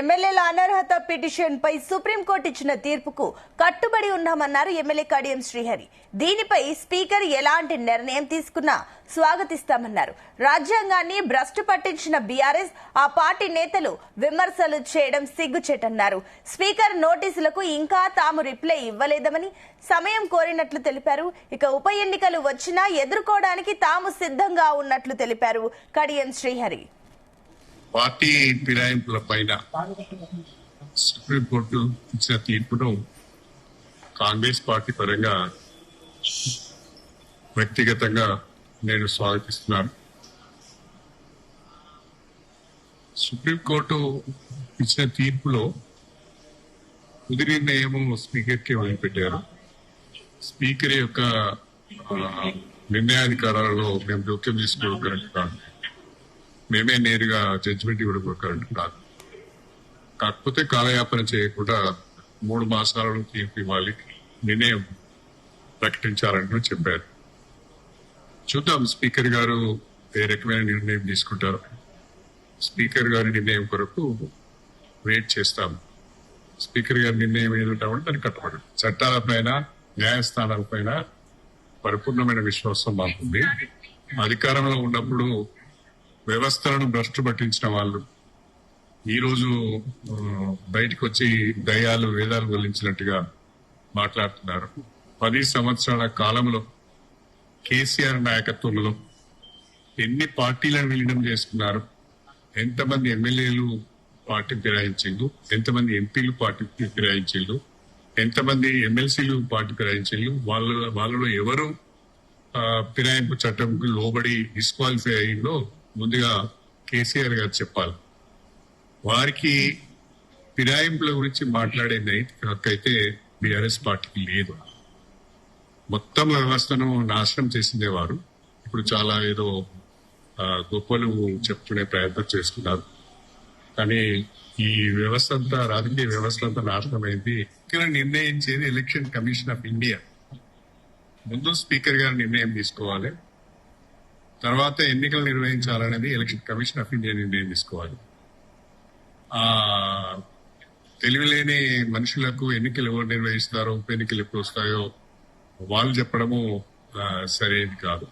ఎమ్మెల్యేల అనర్హత పిటిషన్ పై సుప్రీంకోర్టు ఇచ్చిన తీర్పుకు కట్టుబడి ఉన్నామన్నారు ఎమ్మెల్యే కడియం శ్రీహరి. దీనిపై స్పీకర్ ఎలాంటి నిర్ణయం తీసుకున్నా స్వాగతిస్తామన్నారు. రాజ్యాంగాన్ని భ్రష్టు పట్టించిన బీఆర్ఎస్, ఆ పార్టీ నేతలు విమర్శలు చేయడం సిగ్గుచేటన్నారు. స్పీకర్ నోటీసులకు ఇంకా తాము రిప్లై ఇవ్వలేదమని సమయం కోరినట్లు తెలిపారు. ఇక ఉప ఎన్నికలు వచ్చినా ఎదుర్కోవడానికి తాము సిద్ధంగా ఉన్నట్లు తెలిపారు కడియం శ్రీహరి. పార్టీ ఫిరాయింపుల పైన సుప్రీంకోర్టు ఇచ్చిన తీర్పును కాంగ్రెస్ పార్టీ పరంగా వ్యక్తిగతంగా నేను స్వాగతిస్తున్నాను. సుప్రీంకోర్టు ఇచ్చిన తీర్పులో తుది నిర్ణయము స్పీకర్ కి వదిలిపెట్టారు. స్పీకర్ యొక్క నిర్ణయాధికారాలలో మేము జోక్యం తీసుకోవడం కరెక్ట్ కాదు. మేమే నేరుగా జడ్జిమెంట్ ఇవ్వడం కరెక్ట్ కాదు. కాకపోతే కాలయాపన చేయకుండా 3 మాసాలను తీర్పు ఇవ్వాలి, నిర్ణయం ప్రకటించాలని చెప్పారు. చూద్దాం స్పీకర్ గారు ఏ రకమైన నిర్ణయం తీసుకుంటారు. స్పీకర్ గారి నిర్ణయం కొరకు వెయిట్ చేస్తాం. స్పీకర్ గారి నిర్ణయం ఏదంటామంటే దానికి కట్టుబడి చట్టాలపైన, న్యాయస్థానాలపైన పరిపూర్ణమైన విశ్వాసం మాకుంది. అధికారంలో ఉన్నప్పుడు వ్యవస్థలను భ్రష్టు పట్టించిన వాళ్ళు ఈ రోజు బయటకు వచ్చి దయాలు వేదాలు వల్లించినట్టుగా మాట్లాడుతున్నారు. 10 సంవత్సరాల కాలంలో కేసీఆర్ నాయకత్వంలో ఎన్ని పార్టీలను విలీనం చేసుకున్నారు, ఎంతమంది ఎమ్మెల్యేలు పార్టీ ఫిరాయించిండు, ఎంతమంది ఎంపీలు పార్టీ ఫిరాయించిండు, ఎంతమంది ఎమ్మెల్సీలు పార్టీ ఫిరాయించిండు, వాళ్ళలో ఎవరు ఫిరాయింపు చట్టంకు లోబడి డిస్క్వాలిఫై అయ్యిందో ముందుగా కేసీఆర్ గారు చెప్పాలి. వారికి ఫిరాయింపుల గురించి మాట్లాడే నైతిక హక్కు అయితే బీఆర్ఎస్ పార్టీకి లేదు. మొత్తం వ్యవస్థను నాశనం చేసిందే వారు. ఇప్పుడు చాలా ఏదో గొప్పలు చెప్పుకునే ప్రయత్నం చేస్తున్నారు. కానీ ఈ వ్యవస్థ అంతా, రాజకీయ వ్యవస్థ అంతా నాశనమైంది. ఇక్కడ నిర్ణయించేది ఎలక్షన్ కమిషన్ ఆఫ్ ఇండియా. ముందు స్పీకర్ గారు నిర్ణయం తీసుకోవాలి, తర్వాత ఎన్నికలు నిర్వహించాలనేది ఎలక్షన్ కమిషన్ ఆఫ్ ఇండియా నిర్ణయం తీసుకోవాలి. తెలివిలేని మనుషులకు ఎన్నికలు ఎవరు నిర్వహిస్తారో, ఉప ఎన్నికలు ఎప్పుడు వస్తాయో వాళ్ళు చెప్పడము సరైనది కాదు.